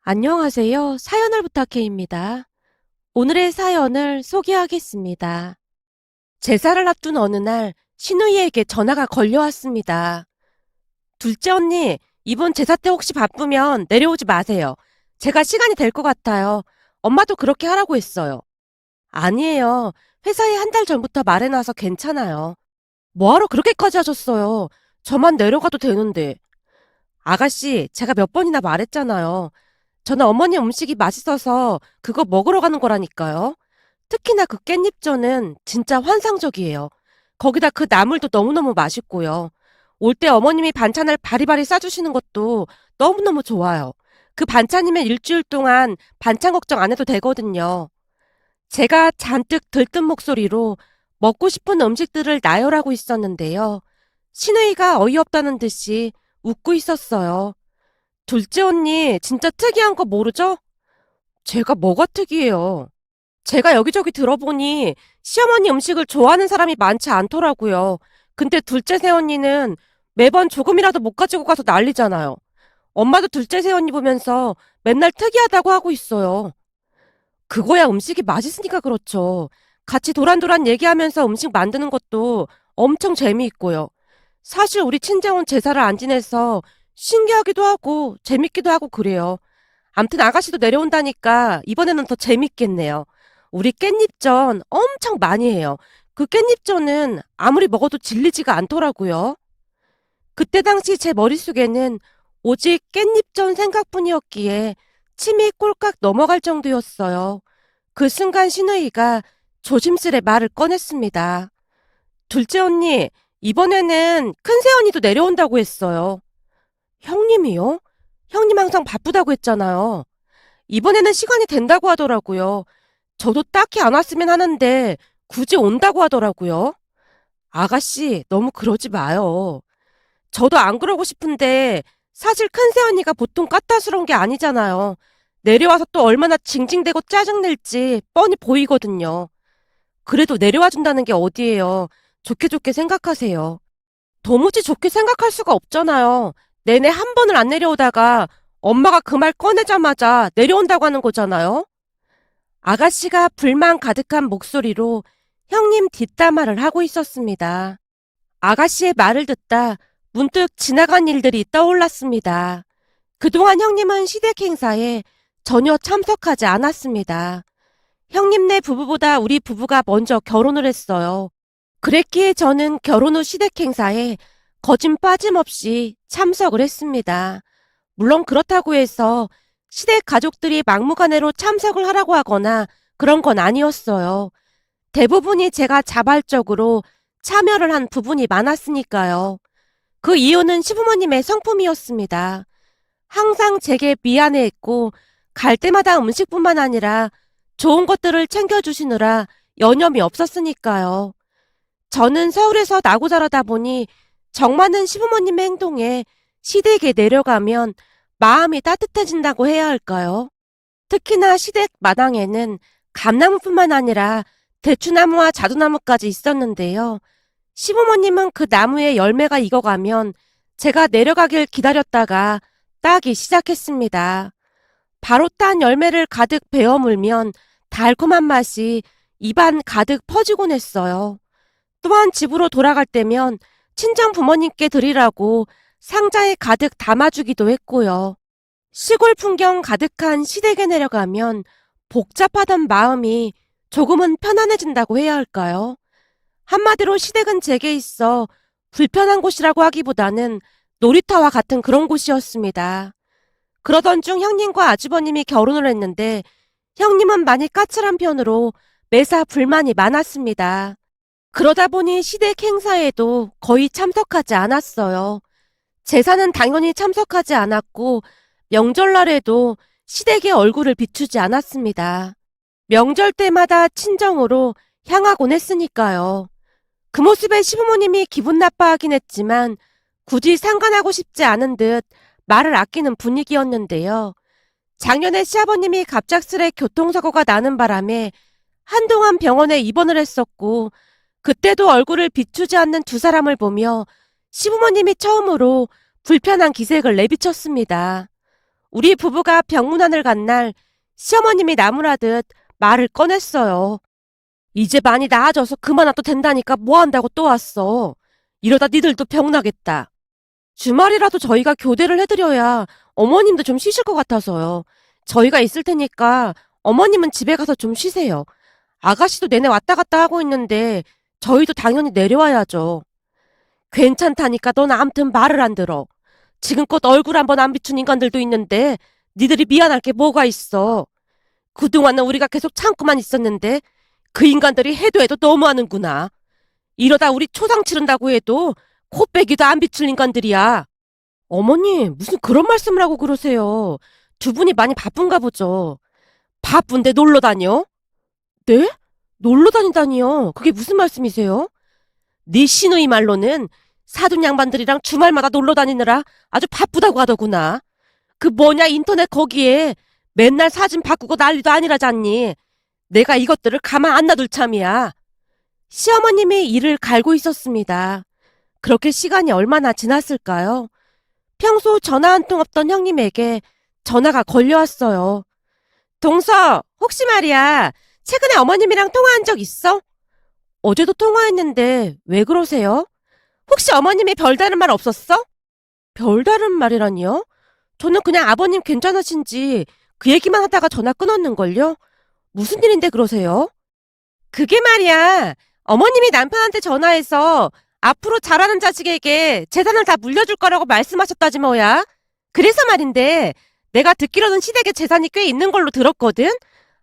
안녕하세요. 사연을 부탁해입니다. 오늘의 사연을 소개하겠습니다. 제사를 앞둔 어느 날 신우이에게 전화가 걸려왔습니다. 둘째 언니, 이번 제사 때 혹시 바쁘면 내려오지 마세요. 제가 시간이 될 것 같아요. 엄마도 그렇게 하라고 했어요. 아니에요. 회사에 한 달 전부터 말해놔서 괜찮아요. 뭐하러 그렇게까지 하셨어요? 저만 내려가도 되는데. 아가씨, 제가 몇 번이나 말했잖아요. 저는 어머니 음식이 맛있어서 그거 먹으러 가는 거라니까요. 특히나 그 깻잎전은 진짜 환상적이에요. 거기다 그 나물도 너무너무 맛있고요. 올 때 어머님이 반찬을 바리바리 싸주시는 것도 너무너무 좋아요. 그 반찬이면 일주일 동안 반찬 걱정 안 해도 되거든요. 제가 잔뜩 들뜬 목소리로 먹고 싶은 음식들을 나열하고 있었는데요. 신우이가 어이없다는 듯이 웃고 있었어요. 둘째 언니, 진짜 특이한 거 모르죠? 제가 뭐가 특이해요? 제가 여기저기 들어보니 시어머니 음식을 좋아하는 사람이 많지 않더라고요. 근데 둘째 새언니는 매번 조금이라도 못 가지고 가서 난리잖아요. 엄마도 둘째 새언니 보면서 맨날 특이하다고 하고 있어요. 그거야 음식이 맛있으니까 그렇죠. 같이 도란도란 얘기하면서 음식 만드는 것도 엄청 재미있고요. 사실 우리 친정은 제사를 안 지내서 신기하기도 하고 재밌기도 하고 그래요. 암튼 아가씨도 내려온다니까 이번에는 더 재밌겠네요. 우리 깻잎전 엄청 많이 해요. 그 깻잎전은 아무리 먹어도 질리지가 않더라고요. 그때 당시 제 머릿속에는 오직 깻잎전 생각뿐이었기에 침이 꼴깍 넘어갈 정도였어요. 그 순간 신우이가 조심스레 말을 꺼냈습니다. 둘째 언니, 이번에는 큰 새언니도 내려온다고 했어요. 형님이요? 형님 항상 바쁘다고 했잖아요. 이번에는 시간이 된다고 하더라고요. 저도 딱히 안 왔으면 하는데 굳이 온다고 하더라고요. 아가씨, 너무 그러지 마요. 저도 안 그러고 싶은데 사실 큰 새언니가 보통 까탈스러운 게 아니잖아요. 내려와서 또 얼마나 징징대고 짜증낼지 뻔히 보이거든요. 그래도 내려와 준다는 게 어디예요. 좋게 좋게 생각하세요. 도무지 좋게 생각할 수가 없잖아요. 내내 한 번을 안 내려오다가 엄마가 그 말 꺼내자마자 내려온다고 하는 거잖아요. 아가씨가 불만 가득한 목소리로 형님 뒷담화를 하고 있었습니다. 아가씨의 말을 듣다 문득 지나간 일들이 떠올랐습니다. 그동안 형님은 시댁 행사에 전혀 참석하지 않았습니다. 형님네 부부보다 우리 부부가 먼저 결혼을 했어요. 그랬기에 저는 결혼 후 시댁 행사에 거진 빠짐없이 참석을 했습니다. 물론 그렇다고 해서 시댁 가족들이 막무가내로 참석을 하라고 하거나 그런 건 아니었어요. 대부분이 제가 자발적으로 참여를 한 부분이 많았으니까요. 그 이유는 시부모님의 성품이었습니다. 항상 제게 미안해했고 갈 때마다 음식뿐만 아니라 좋은 것들을 챙겨주시느라 여념이 없었으니까요. 저는 서울에서 나고 자라다 보니 정 많은 시부모님의 행동에 시댁에 내려가면 마음이 따뜻해진다고 해야 할까요? 특히나 시댁 마당에는 감나무뿐만 아니라 대추나무와 자두나무까지 있었는데요. 시부모님은 그 나무에 열매가 익어가면 제가 내려가길 기다렸다가 따기 시작했습니다. 바로 딴 열매를 가득 베어 물면 달콤한 맛이 입안 가득 퍼지곤 했어요. 또한 집으로 돌아갈 때면 친정 부모님께 드리라고 상자에 가득 담아주기도 했고요. 시골 풍경 가득한 시댁에 내려가면 복잡하던 마음이 조금은 편안해진다고 해야 할까요? 한마디로 시댁은 제게 있어 불편한 곳이라고 하기보다는 놀이터와 같은 그런 곳이었습니다. 그러던 중 형님과 아주버님이 결혼을 했는데 형님은 많이 까칠한 편으로 매사 불만이 많았습니다. 그러다 보니 시댁 행사에도 거의 참석하지 않았어요. 제사는 당연히 참석하지 않았고 명절날에도 시댁의 얼굴을 비추지 않았습니다. 명절 때마다 친정으로 향하곤 했으니까요. 그 모습에 시부모님이 기분 나빠하긴 했지만 굳이 상관하고 싶지 않은 듯 말을 아끼는 분위기였는데요. 작년에 시아버님이 갑작스레 교통사고가 나는 바람에 한동안 병원에 입원을 했었고 그때도 얼굴을 비추지 않는 두 사람을 보며 시부모님이 처음으로 불편한 기색을 내비쳤습니다. 우리 부부가 병문안을 간 날 시어머님이 나무라듯 말을 꺼냈어요. 이제 많이 나아져서 그만 와도 된다니까 뭐 한다고 또 왔어. 이러다 니들도 병나겠다. 주말이라도 저희가 교대를 해드려야 어머님도 좀 쉬실 것 같아서요. 저희가 있을 테니까 어머님은 집에 가서 좀 쉬세요. 아가씨도 내내 왔다 갔다 하고 있는데 저희도 당연히 내려와야죠. 괜찮다니까 넌 암튼 말을 안 들어. 지금껏 얼굴 한번 안 비춘 인간들도 있는데 니들이 미안할 게 뭐가 있어. 그동안은 우리가 계속 참고만 있었는데 그 인간들이 해도 해도 너무하는구나. 이러다 우리 초상 치른다고 해도 코빼기도 안 비출 인간들이야. 어머니, 무슨 그런 말씀을 하고 그러세요. 두 분이 많이 바쁜가 보죠. 바쁜데 놀러 다녀? 네? 놀러 다니다니요. 그게 무슨 말씀이세요? 네 시누이 말로는 사돈 양반들이랑 주말마다 놀러 다니느라 아주 바쁘다고 하더구나. 그 뭐냐 인터넷 거기에 맨날 사진 바꾸고 난리도 아니라잖니. 내가 이것들을 가만 안 놔둘 참이야. 시어머님이 이를 갈고 있었습니다. 그렇게 시간이 얼마나 지났을까요? 평소 전화 한 통 없던 형님에게 전화가 걸려왔어요. 동서, 혹시 말이야, 최근에 어머님이랑 통화한 적 있어? 어제도 통화했는데 왜 그러세요? 혹시 어머님이 별다른 말 없었어? 별다른 말이라니요? 저는 그냥 아버님 괜찮으신지 그 얘기만 하다가 전화 끊었는걸요? 무슨 일인데 그러세요? 그게 말이야. 어머님이 남편한테 전화해서 앞으로 자라는 자식에게 재산을 다 물려줄 거라고 말씀하셨다지 뭐야. 그래서 말인데 내가 듣기로는 시댁에 재산이 꽤 있는 걸로 들었거든?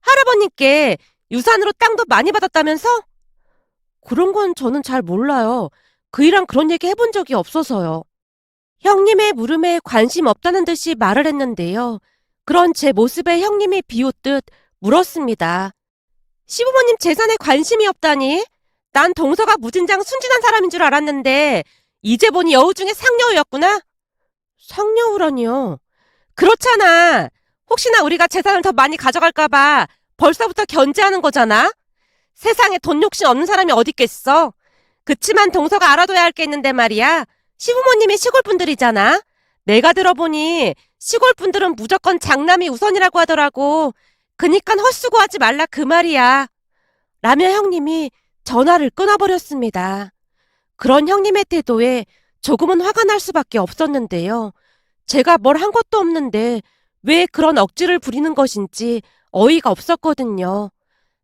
할아버님께 유산으로 땅도 많이 받았다면서? 그런 건 저는 잘 몰라요. 그이랑 그런 얘기 해본 적이 없어서요. 형님의 물음에 관심 없다는 듯이 말을 했는데요. 그런 제 모습에 형님이 비웃듯 물었습니다. 시부모님 재산에 관심이 없다니? 난 동서가 무진장 순진한 사람인 줄 알았는데 이제 보니 여우 중에 상여우였구나? 상여우라니요? 그렇잖아. 혹시나 우리가 재산을 더 많이 가져갈까봐 벌써부터 견제하는 거잖아? 세상에 돈 욕심 없는 사람이 어딨겠어? 그치만 동서가 알아둬야 할 게 있는데 말이야. 시부모님이 시골분들이잖아. 내가 들어보니 시골분들은 무조건 장남이 우선이라고 하더라고. 그니깐 헛수고하지 말라 그 말이야. 라며 형님이 전화를 끊어버렸습니다. 그런 형님의 태도에 조금은 화가 날 수밖에 없었는데요. 제가 뭘 한 것도 없는데 왜 그런 억지를 부리는 것인지 어이가 없었거든요.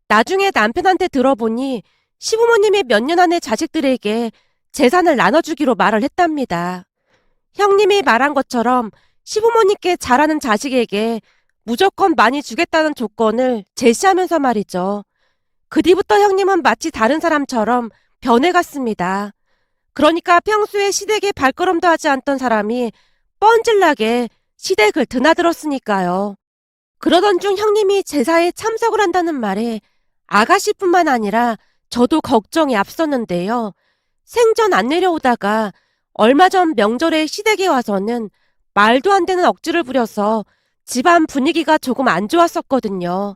나중에 남편한테 들어보니 시부모님이 몇 년 안에 자식들에게 재산을 나눠주기로 말을 했답니다. 형님이 말한 것처럼 시부모님께 잘하는 자식에게 무조건 많이 주겠다는 조건을 제시하면서 말이죠. 그 뒤부터 형님은 마치 다른 사람처럼 변해갔습니다. 그러니까 평소에 시댁에 발걸음도 하지 않던 사람이 뻔질나게 시댁을 드나들었으니까요. 그러던 중 형님이 제사에 참석을 한다는 말에 아가씨뿐만 아니라 저도 걱정이 앞섰는데요. 생전 안 내려오다가 얼마 전 명절에 시댁에 와서는 말도 안 되는 억지를 부려서 집안 분위기가 조금 안 좋았었거든요.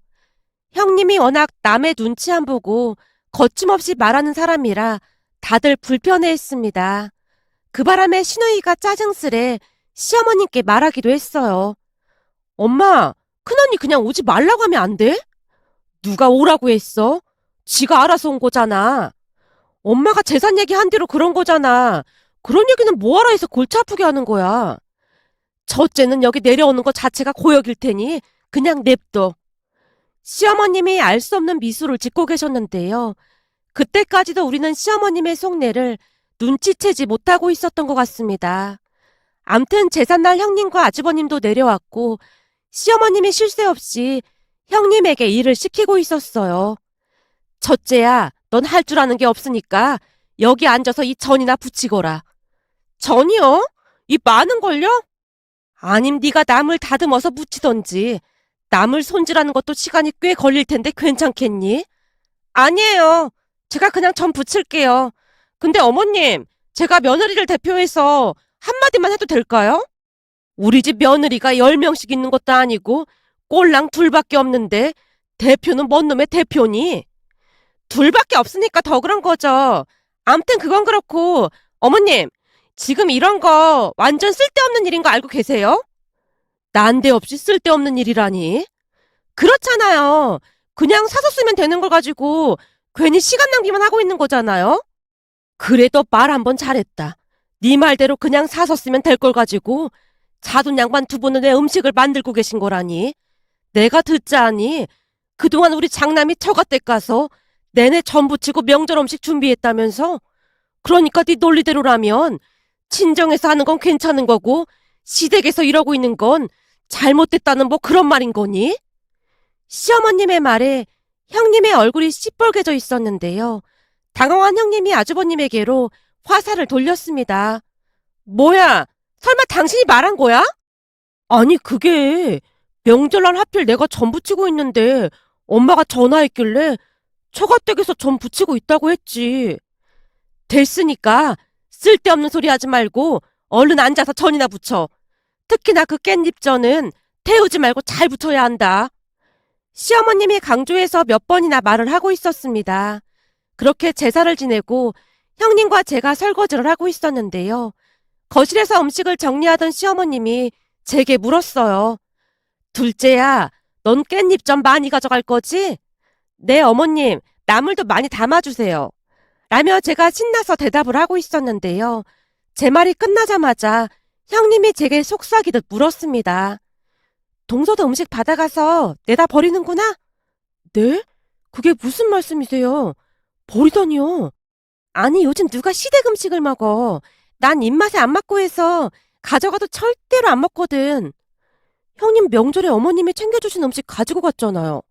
형님이 워낙 남의 눈치 안 보고 거침없이 말하는 사람이라 다들 불편해했습니다. 그 바람에 시누이가 짜증스레 시어머님께 말하기도 했어요. 엄마, 큰언니 그냥 오지 말라고 하면 안 돼? 누가 오라고 했어? 지가 알아서 온 거잖아. 엄마가 재산 얘기한 대로 그런 거잖아. 그런 얘기는 뭐하라 해서 골치 아프게 하는 거야. 첫째는 여기 내려오는 것 자체가 고역일 테니 그냥 냅둬. 시어머님이 알 수 없는 미소를 짓고 계셨는데요. 그때까지도 우리는 시어머님의 속내를 눈치채지 못하고 있었던 것 같습니다. 암튼 제삿날 형님과 아주버님도 내려왔고 시어머님이 쉴 새 없이 형님에게 일을 시키고 있었어요. 첫째야, 넌 할 줄 아는 게 없으니까 여기 앉아서 이 전이나 부치거라. 전이요? 이 많은걸요? 아님 네가 나물 다듬어서 무치던지. 나물 손질하는 것도 시간이 꽤 걸릴 텐데 괜찮겠니? 아니에요. 제가 그냥 전 부칠게요. 근데 어머님, 제가 며느리를 대표해서 한마디만 해도 될까요? 우리 집 며느리가 10명씩 있는 것도 아니고 꼴랑 둘밖에 없는데 대표는 뭔 놈의 대표니? 둘밖에 없으니까 더 그런 거죠. 암튼 그건 그렇고 어머님, 지금 이런 거 완전 쓸데없는 일인 거 알고 계세요? 난데없이 쓸데없는 일이라니. 그렇잖아요. 그냥 사서 쓰면 되는 걸 가지고 괜히 시간 낭비만 하고 있는 거잖아요. 그래도 말 한 번 잘했다. 네 말대로 그냥 사서 쓰면 될 걸 가지고 자둔 양반 두 분은 내 음식을 만들고 계신 거라니. 내가 듣자하니 그동안 우리 장남이 처갓댁 가서 내내 전 부치고 명절 음식 준비했다면서. 그러니까 네 논리대로라면 친정에서 하는 건 괜찮은 거고 시댁에서 이러고 있는 건 잘못됐다는 뭐 그런 말인 거니? 시어머님의 말에 형님의 얼굴이 시뻘개져 있었는데요. 당황한 형님이 아주버님에게로 화살을 돌렸습니다. 뭐야? 설마 당신이 말한 거야? 아니, 그게 명절날 하필 내가 전 부치고 있는데 엄마가 전화했길래 처가댁에서 전 부치고 있다고 했지. 됐으니까 쓸데없는 소리 하지 말고 얼른 앉아서 전이나 부쳐. 특히나 그 깻잎전은 태우지 말고 잘 부쳐야 한다. 시어머님이 강조해서 몇 번이나 말을 하고 있었습니다. 그렇게 제사를 지내고 형님과 제가 설거지를 하고 있었는데요. 거실에서 음식을 정리하던 시어머님이 제게 물었어요. 둘째야, 넌 깻잎 좀 많이 가져갈 거지? 네, 어머님, 나물도 많이 담아주세요. 라며 제가 신나서 대답을 하고 있었는데요. 제 말이 끝나자마자 형님이 제게 속삭이듯 물었습니다. 동서도 음식 받아가서 내다 버리는구나? 네? 그게 무슨 말씀이세요? 버리다니요? 아니, 요즘 누가 시댁 음식을 먹어. 난 입맛에 안 맞고 해서 가져가도 절대로 안 먹거든. 형님 명절에 어머님이 챙겨주신 음식 가지고 갔잖아요.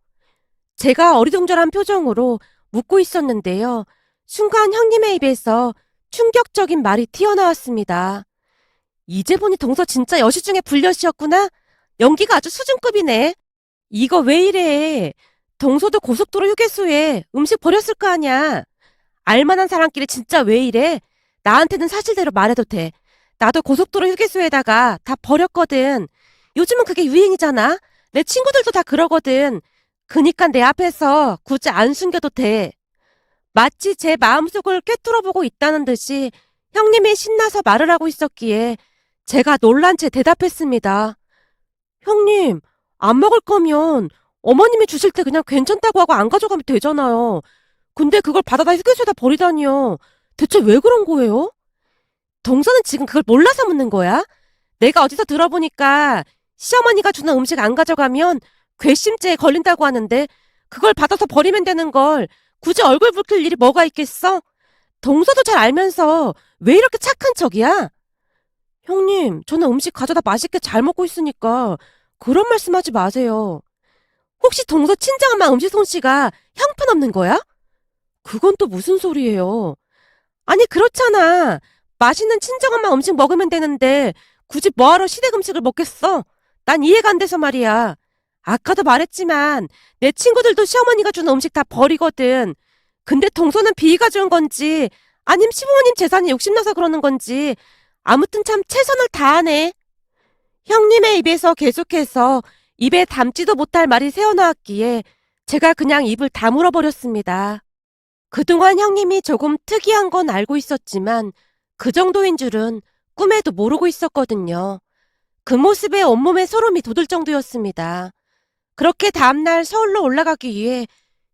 제가 어리둥절한 표정으로 묻고 있었는데요. 순간 형님의 입에서 충격적인 말이 튀어나왔습니다. 이제 보니 동서 진짜 여시 중에 불려시였구나? 연기가 아주 수준급이네. 이거 왜 이래? 동서도 고속도로 휴게소에 음식 버렸을 거 아냐? 알만한 사람끼리 진짜 왜 이래? 나한테는 사실대로 말해도 돼. 나도 고속도로 휴게소에다가 다 버렸거든. 요즘은 그게 유행이잖아. 내 친구들도 다 그러거든. 그니까 내 앞에서 굳이 안 숨겨도 돼. 마치 제 마음속을 꿰뚫어보고 있다는 듯이 형님이 신나서 말을 하고 있었기에 제가 놀란 채 대답했습니다. 형님, 안 먹을 거면 어머님이 주실 때 그냥 괜찮다고 하고 안 가져가면 되잖아요. 근데 그걸 받아다 휴게소에다 버리다니요. 대체 왜 그런 거예요? 동서는 지금 그걸 몰라서 묻는 거야? 내가 어디서 들어보니까 시어머니가 주는 음식 안 가져가면 괘씸죄에 걸린다고 하는데 그걸 받아서 버리면 되는 걸 굳이 얼굴 붉힐 일이 뭐가 있겠어? 동서도 잘 알면서 왜 이렇게 착한 척이야? 형님, 저는 음식 가져다 맛있게 잘 먹고 있으니까 그런 말씀하지 마세요. 혹시 동서 친정엄마 음식 솜씨가 형편없는 거야? 그건 또 무슨 소리예요? 아니, 그렇잖아. 맛있는 친정엄마 음식 먹으면 되는데 굳이 뭐하러 시댁 음식을 먹겠어? 난 이해가 안 돼서 말이야. 아까도 말했지만 내 친구들도 시어머니가 주는 음식 다 버리거든. 근데 동서는 비위가 좋은 건지 아님 시부모님 재산이 욕심나서 그러는 건지 아무튼 참 최선을 다하네. 형님의 입에서 계속해서 입에 담지도 못할 말이 새어나왔기에 제가 그냥 입을 다물어 버렸습니다. 그동안 형님이 조금 특이한 건 알고 있었지만 그 정도인 줄은 꿈에도 모르고 있었거든요. 그 모습에 온몸에 소름이 돋을 정도였습니다. 그렇게 다음날 서울로 올라가기 위해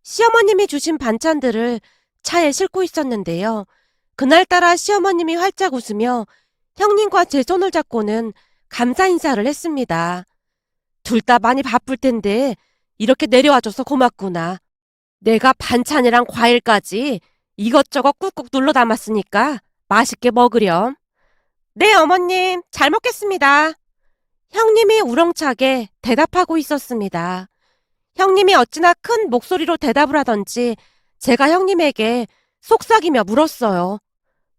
시어머님이 주신 반찬들을 차에 싣고 있었는데요. 그날따라 시어머님이 활짝 웃으며 형님과 제 손을 잡고는 감사 인사를 했습니다. 둘 다 많이 바쁠 텐데 이렇게 내려와줘서 고맙구나. 내가 반찬이랑 과일까지 이것저것 꾹꾹 눌러 담았으니까 맛있게 먹으렴. 네, 어머님. 잘 먹겠습니다. 형님이 우렁차게 대답하고 있었습니다. 형님이 어찌나 큰 목소리로 대답을 하던지 제가 형님에게 속삭이며 물었어요.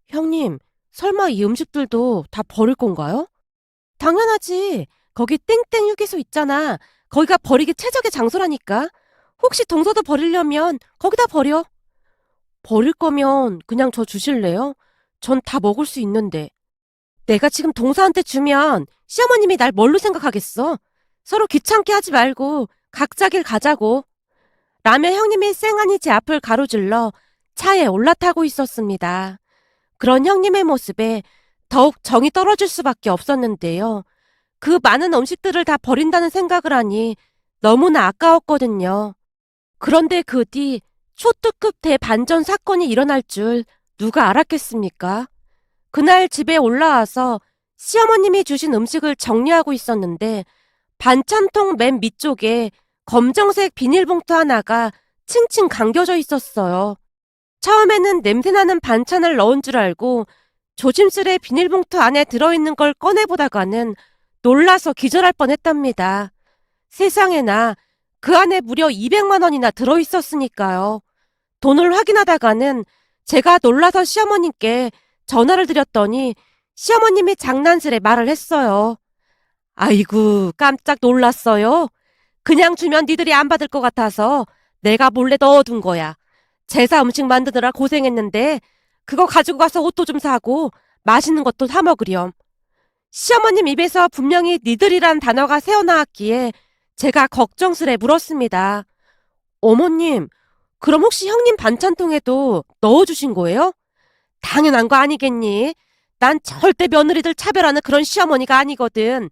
형님, 설마 이 음식들도 다 버릴 건가요? 당연하지. 거기 땡땡 휴게소 있잖아. 거기가 버리기 최적의 장소라니까. 혹시 동서도 버리려면 거기다 버려. 버릴 거면 그냥 저 주실래요? 전 다 먹을 수 있는데. 내가 지금 동서한테 주면 시어머님이 날 뭘로 생각하겠어? 서로 귀찮게 하지 말고 각자 길 가자고. 라며 형님이 쌩하니 제 앞을 가로질러 차에 올라타고 있었습니다. 그런 형님의 모습에 더욱 정이 떨어질 수밖에 없었는데요. 그 많은 음식들을 다 버린다는 생각을 하니 너무나 아까웠거든요. 그런데 그 뒤 초특급 대반전 사건이 일어날 줄 누가 알았겠습니까? 그날 집에 올라와서 시어머님이 주신 음식을 정리하고 있었는데 반찬통 맨 밑쪽에 검정색 비닐봉투 하나가 칭칭 감겨져 있었어요. 처음에는 냄새나는 반찬을 넣은 줄 알고 조심스레 비닐봉투 안에 들어있는 걸 꺼내보다가는 놀라서 기절할 뻔했답니다. 세상에나 그 안에 무려 200만 원이나 들어있었으니까요. 돈을 확인하다가는 제가 놀라서 시어머님께 전화를 드렸더니 시어머님이 장난스레 말을 했어요. 아이고, 깜짝 놀랐어요. 그냥 주면 니들이 안 받을 것 같아서 내가 몰래 넣어둔 거야. 제사 음식 만드느라 고생했는데 그거 가지고 가서 옷도 좀 사고 맛있는 것도 사 먹으렴. 시어머님 입에서 분명히 니들이란 단어가 새어나왔기에 제가 걱정스레 물었습니다. 어머님, 그럼 혹시 형님 반찬통에도 넣어주신 거예요? 당연한 거 아니겠니? 난 절대 며느리들 차별하는 그런 시어머니가 아니거든.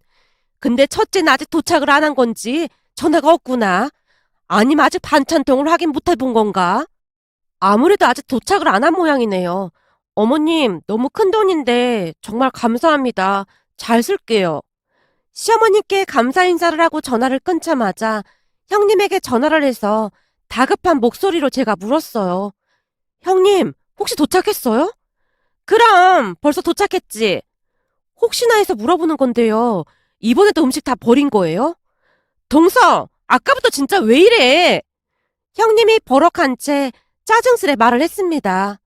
근데 첫째는 아직 도착을 안 한 건지 전화가 없구나. 아니면 아직 반찬통을 확인 못 해본 건가? 아무래도 아직 도착을 안 한 모양이네요. 어머님, 너무 큰 돈인데 정말 감사합니다. 잘 쓸게요. 시어머니께 감사 인사를 하고 전화를 끊자마자 형님에게 전화를 해서 다급한 목소리로 제가 물었어요. 형님, 혹시 도착했어요? 그럼 벌써 도착했지. 혹시나 해서 물어보는 건데요. 이번에도 음식 다 버린 거예요? 동서, 아까부터 진짜 왜 이래? 형님이 버럭한 채 짜증스레 말을 했습니다.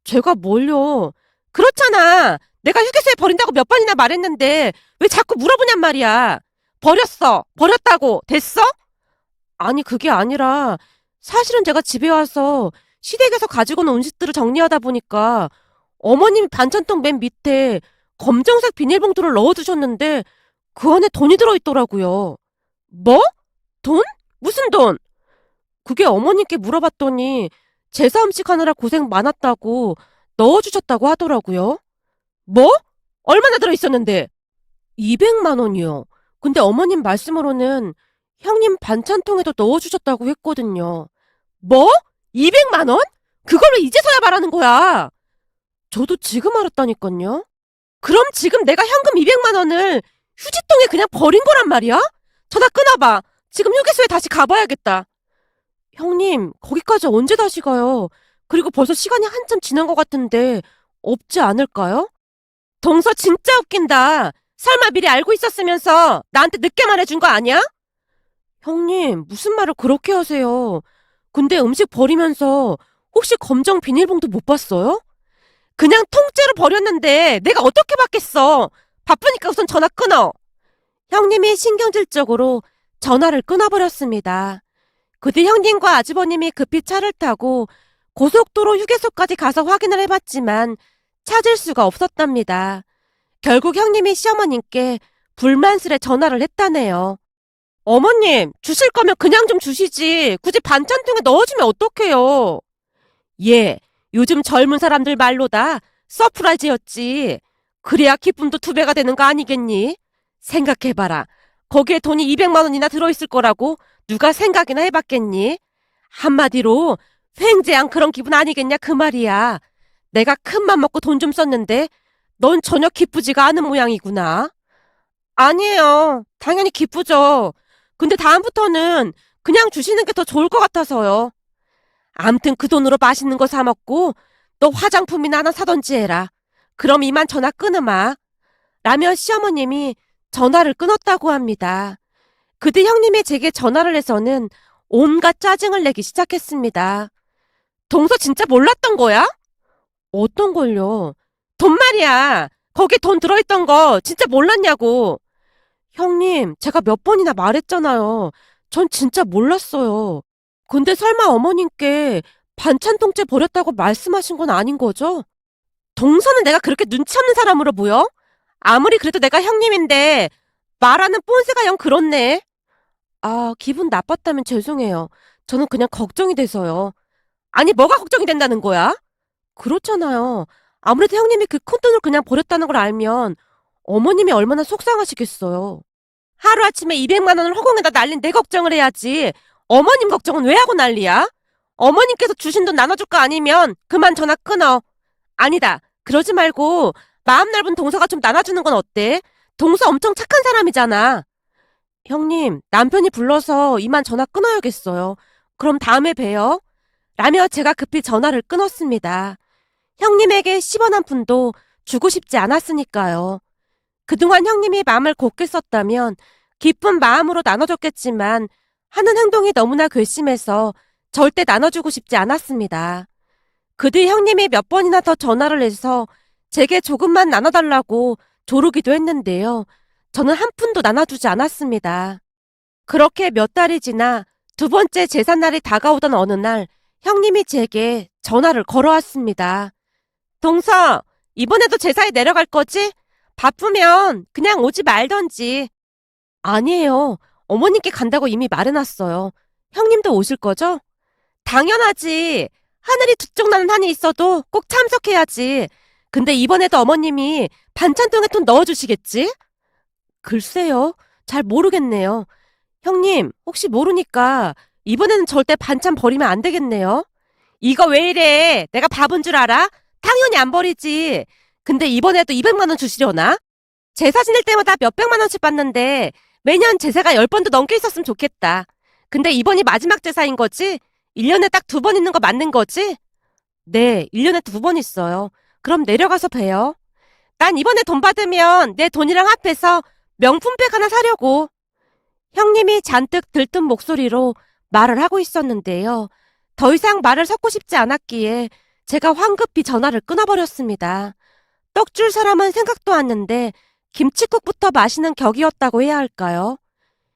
제가 뭘요? 그렇잖아. 내가 휴게소에 버린다고 몇 번이나 말했는데 왜 자꾸 물어보냔 말이야. 버렸어. 버렸다고. 됐어? 아니, 그게 아니라 사실은 제가 집에 와서 시댁에서 가지고 온 음식들을 정리하다 보니까 어머님이 반찬통 맨 밑에 검정색 비닐봉투를 넣어두셨는데 그 안에 돈이 들어있더라고요. 뭐? 돈? 무슨 돈? 그게 어머님께 물어봤더니 제사 음식 하느라 고생 많았다고 넣어주셨다고 하더라고요. 뭐? 얼마나 들어있었는데? 200만 원이요. 근데 어머님 말씀으로는 형님 반찬통에도 넣어주셨다고 했거든요. 뭐? 200만 원? 그걸 왜 이제서야 말하는 거야? 저도 지금 알았다니까요. 그럼 지금 내가 현금 200만 원을 휴지통에 그냥 버린 거란 말이야? 전화 끊어봐. 지금 휴게소에 다시 가봐야겠다. 형님, 거기까지 언제 다시 가요? 그리고 벌써 시간이 한참 지난 것 같은데 없지 않을까요? 동서 진짜 웃긴다. 설마 미리 알고 있었으면서 나한테 늦게 말해준 거 아니야? 형님, 무슨 말을 그렇게 하세요? 근데 음식 버리면서 혹시 검정 비닐봉도 못 봤어요? 그냥 통째로 버렸는데 내가 어떻게 받겠어? 바쁘니까 우선 전화 끊어. 형님이 신경질적으로 전화를 끊어버렸습니다. 그 뒤 형님과 아주버님이 급히 차를 타고 고속도로 휴게소까지 가서 확인을 해봤지만 찾을 수가 없었답니다. 결국 형님이 시어머님께 불만스레 전화를 했다네요. 어머님, 주실 거면 그냥 좀 주시지. 굳이 반찬통에 넣어주면 어떡해요? 예, 요즘 젊은 사람들 말로다 서프라이즈였지. 그래야 기쁨도 2배가 되는 거 아니겠니? 생각해봐라. 거기에 돈이 200만 원이나 들어있을 거라고 누가 생각이나 해봤겠니? 한마디로 횡재한 그런 기분 아니겠냐 그 말이야. 내가 큰맘 먹고 돈 좀 썼는데 넌 전혀 기쁘지가 않은 모양이구나. 아니에요. 당연히 기쁘죠. 근데 다음부터는 그냥 주시는 게 더 좋을 것 같아서요. 암튼 그 돈으로 맛있는 거 사 먹고 너 화장품이나 하나 사던지 해라. 그럼 이만 전화 끊으마. 라며 시어머님이 전화를 끊었다고 합니다. 그때 형님이 제게 전화를 해서는 온갖 짜증을 내기 시작했습니다. 동서 진짜 몰랐던 거야? 어떤 걸요? 돈 말이야. 거기 돈 들어있던 거 진짜 몰랐냐고. 형님, 제가 몇 번이나 말했잖아요. 전 진짜 몰랐어요. 근데 설마 어머님께 반찬통째 버렸다고 말씀하신 건 아닌 거죠? 동서는 내가 그렇게 눈치 없는 사람으로 보여? 아무리 그래도 내가 형님인데 말하는 뽐새가 영 그렇네. 아, 기분 나빴다면 죄송해요. 저는 그냥 걱정이 돼서요. 아니, 뭐가 걱정이 된다는 거야? 그렇잖아요. 아무래도 형님이 그 큰 돈을 그냥 버렸다는 걸 알면 어머님이 얼마나 속상하시겠어요. 하루아침에 200만 원을 허공에다 날린 내 걱정을 해야지. 어머님 걱정은 왜 하고 난리야? 어머님께서 주신 돈 나눠줄 거 아니면 그만 전화 끊어. 아니다. 그러지 말고 마음 넓은 동서가 좀 나눠주는 건 어때? 동서 엄청 착한 사람이잖아. 형님, 남편이 불러서 이만 전화 끊어야겠어요. 그럼 다음에 봬요. 라며 제가 급히 전화를 끊었습니다. 형님에게 10원 한 푼도 주고 싶지 않았으니까요. 그동안 형님이 마음을 곱게 썼다면 기쁜 마음으로 나눠줬겠지만 하는 행동이 너무나 괘씸해서 절대 나눠주고 싶지 않았습니다. 그 뒤 형님이 몇 번이나 더 전화를 해서 제게 조금만 나눠달라고 조르기도 했는데요. 저는 한 푼도 나눠주지 않았습니다. 그렇게 몇 달이 지나 두 번째 제삿날이 다가오던 어느 날 형님이 제게 전화를 걸어왔습니다. 동서, 이번에도 제사에 내려갈 거지? 바쁘면 그냥 오지 말던지. 아니에요. 어머님께 간다고 이미 말해놨어요. 형님도 오실 거죠? 당연하지. 하늘이 두 쪽 나는 한이 있어도 꼭 참석해야지. 근데 이번에도 어머님이 반찬통에 돈 넣어주시겠지? 글쎄요. 잘 모르겠네요. 형님, 혹시 모르니까 이번에는 절대 반찬 버리면 안 되겠네요. 이거 왜 이래? 내가 바본 줄 알아? 당연히 안 버리지. 근데 이번에도 200만 원 주시려나? 제사 지낼 때마다 몇백만 원씩 받는데 매년 제사가 10번도 넘게 있었으면 좋겠다. 근데 이번이 마지막 제사인 거지? 1년에 딱 2번 있는 거 맞는 거지? 네, 1년에 2번 있어요. 그럼 내려가서 봬요. 난 이번에 돈 받으면 내 돈이랑 합해서 명품백 하나 사려고. 형님이 잔뜩 들뜬 목소리로 말을 하고 있었는데요. 더 이상 말을 섞고 싶지 않았기에 제가 황급히 전화를 끊어버렸습니다. 떡 줄 사람은 생각도 않는데 김칫국부터 마시는 격이었다고 해야 할까요?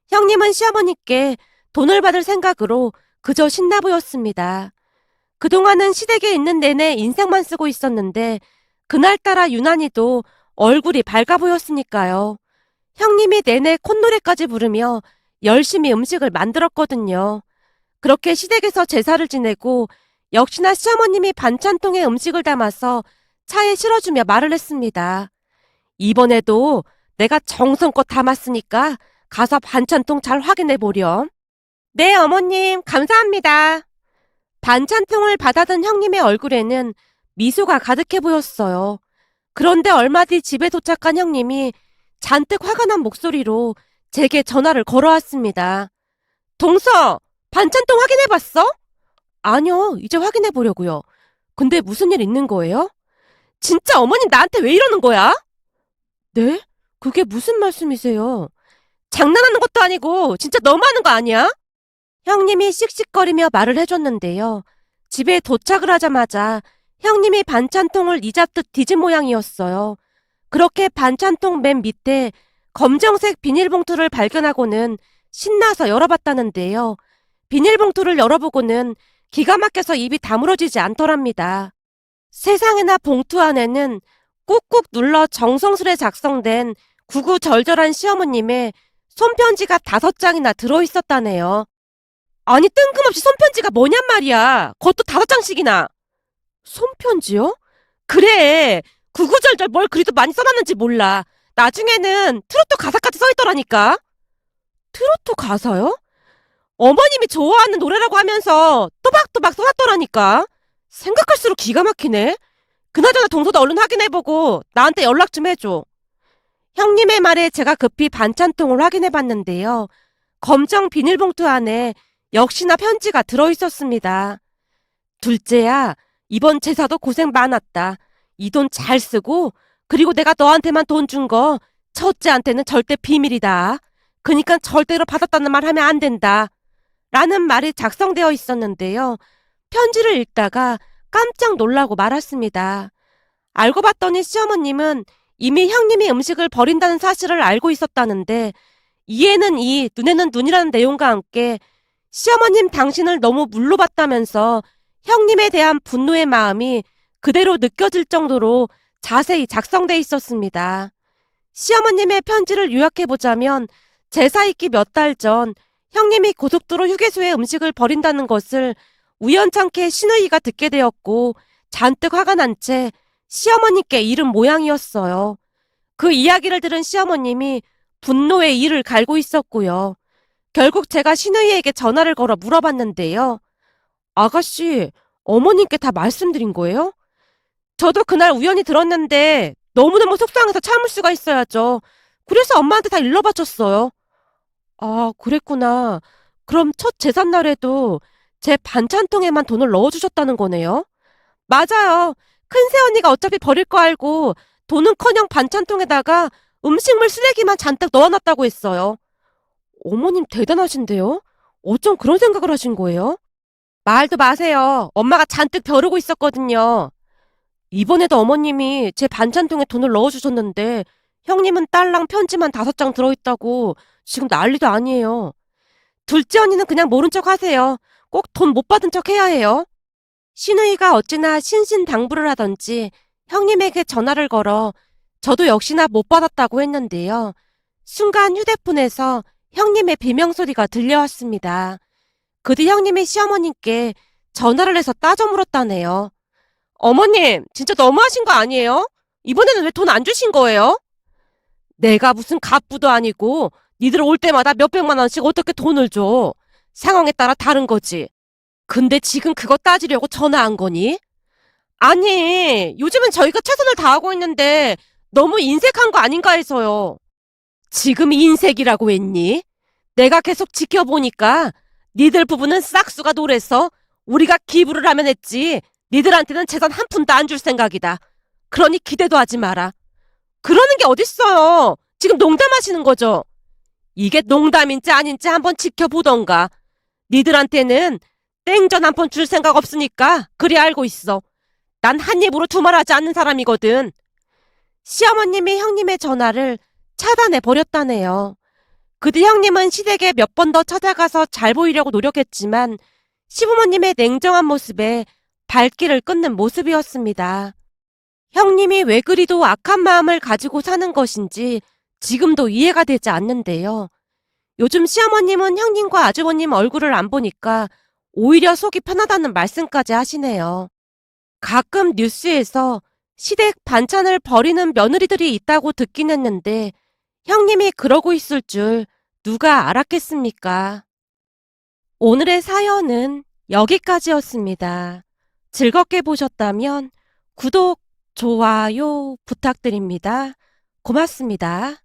형님은 시어머니께 돈을 받을 생각으로 그저 신나 보였습니다. 그동안은 시댁에 있는 내내 인생만 쓰고 있었는데 그날따라 유난히도 얼굴이 밝아 보였으니까요. 형님이 내내 콧노래까지 부르며 열심히 음식을 만들었거든요. 그렇게 시댁에서 제사를 지내고 역시나 시어머님이 반찬통에 음식을 담아서 차에 실어주며 말을 했습니다. 이번에도 내가 정성껏 담았으니까 가서 반찬통 잘 확인해 보렴. 네, 어머님, 감사합니다. 반찬통을 받아든 형님의 얼굴에는 미소가 가득해 보였어요. 그런데 얼마 뒤 집에 도착한 형님이 잔뜩 화가 난 목소리로 제게 전화를 걸어왔습니다. 동서, 반찬통 확인해 봤어? 아니요, 이제 확인해 보려고요. 근데 무슨 일 있는 거예요? 진짜 어머님 나한테 왜 이러는 거야? 네? 그게 무슨 말씀이세요? 장난하는 것도 아니고 진짜 너무하는 거 아니야? 형님이 씩씩거리며 말을 해줬는데요. 집에 도착을 하자마자 형님이 반찬통을 이잡듯 뒤진 모양이었어요. 그렇게 반찬통 맨 밑에 검정색 비닐봉투를 발견하고는 신나서 열어봤다는데요. 비닐봉투를 열어보고는 기가 막혀서 입이 다물어지지 않더랍니다. 세상에나 봉투 안에는 꾹꾹 눌러 정성스레 작성된 구구절절한 시어머님의 손편지가 5장이나 들어있었다네요. 아니 뜬금없이 손편지가 뭐냔 말이야. 그것도 5장씩이나. 손편지요? 그래. 구구절절 뭘 그리도 많이 써놨는지 몰라. 나중에는 트로트 가사까지 써있더라니까. 트로트 가사요? 어머님이 좋아하는 노래라고 하면서 또박또박 써놨더라니까. 생각할수록 기가 막히네. 그나저나 동서도 얼른 확인해보고 나한테 연락 좀 해줘. 형님의 말에 제가 급히 반찬통을 확인해봤는데요. 검정 비닐봉투 안에 역시나 편지가 들어있었습니다. 둘째야, 이번 제사도 고생 많았다. 이 돈 잘 쓰고, 그리고 내가 너한테만 돈 준 거 첫째한테는 절대 비밀이다. 그니까 절대로 받았다는 말 하면 안 된다. 라는 말이 작성되어 있었는데요. 편지를 읽다가 깜짝 놀라고 말았습니다. 알고 봤더니 시어머님은 이미 형님이 음식을 버린다는 사실을 알고 있었다는데 이에는 이, 눈에는 눈이라는 내용과 함께 시어머님 당신을 너무 물로 봤다면서 형님에 대한 분노의 마음이 그대로 느껴질 정도로 자세히 작성돼 있었습니다. 시어머님의 편지를 요약해보자면 제사 있기 몇 달 전 형님이 고속도로 휴게소에 음식을 버린다는 것을 우연찮게 시누이가 듣게 되었고 잔뜩 화가 난 채 시어머니께 이른 모양이었어요. 그 이야기를 들은 시어머님이 분노에 이를 갈고 있었고요. 결국 제가 신우이에게 전화를 걸어 물어봤는데요. 아가씨, 어머님께 다 말씀드린 거예요? 저도 그날 우연히 들었는데 너무너무 속상해서 참을 수가 있어야죠. 그래서 엄마한테 다 일러바쳤어요. 아, 그랬구나. 그럼 첫 제삿날에도 제 반찬통에만 돈을 넣어주셨다는 거네요? 맞아요. 큰 새언니가 어차피 버릴 거 알고 돈은커녕 반찬통에다가 음식물 쓰레기만 잔뜩 넣어놨다고 했어요. 어머님 대단하신데요? 어쩜 그런 생각을 하신 거예요? 말도 마세요. 엄마가 잔뜩 벼르고 있었거든요. 이번에도 어머님이 제 반찬통에 돈을 넣어주셨는데 형님은 딸랑 편지만 5장 들어있다고 지금 난리도 아니에요. 둘째 언니는 그냥 모른 척 하세요. 꼭 돈 못 받은 척 해야 해요. 신우이가 어찌나 신신당부를 하던지 형님에게 전화를 걸어 저도 역시나 못 받았다고 했는데요. 순간 휴대폰에서 형님의 비명소리가 들려왔습니다. 그 뒤 형님이 시어머님께 전화를 해서 따져 물었다네요. 어머님, 진짜 너무하신 거 아니에요? 이번에는 왜 돈 안 주신 거예요? 내가 무슨 갑부도 아니고 니들 올 때마다 몇백만 원씩 어떻게 돈을 줘? 상황에 따라 다른 거지. 근데 지금 그거 따지려고 전화한 거니? 아니, 요즘은 저희가 최선을 다하고 있는데 너무 인색한 거 아닌가 해서요. 지금 인색이라고 했니? 내가 계속 지켜보니까 니들 부부는 싹수가 노래서 우리가 기부를 하면 했지 니들한테는 재산 한 푼도 안 줄 생각이다. 그러니 기대도 하지 마라. 그러는 게 어딨어요. 지금 농담하시는 거죠? 이게 농담인지 아닌지 한번 지켜보던가. 니들한테는 땡전 한 번 줄 생각 없으니까 그리 알고 있어. 난 한 입으로 두말하지 않는 사람이거든. 시어머님이 형님의 전화를 차단해 버렸다네요. 그 뒤 형님은 시댁에 몇 번 더 찾아가서 잘 보이려고 노력했지만 시부모님의 냉정한 모습에 발길을 끊는 모습이었습니다. 형님이 왜 그리도 악한 마음을 가지고 사는 것인지 지금도 이해가 되지 않는데요. 요즘 시어머님은 형님과 아주버님 얼굴을 안 보니까 오히려 속이 편하다는 말씀까지 하시네요. 가끔 뉴스에서 시댁 반찬을 버리는 며느리들이 있다고 듣긴 했는데 형님이 그러고 있을 줄 누가 알았겠습니까? 오늘의 사연은 여기까지였습니다. 즐겁게 보셨다면 구독, 좋아요 부탁드립니다. 고맙습니다.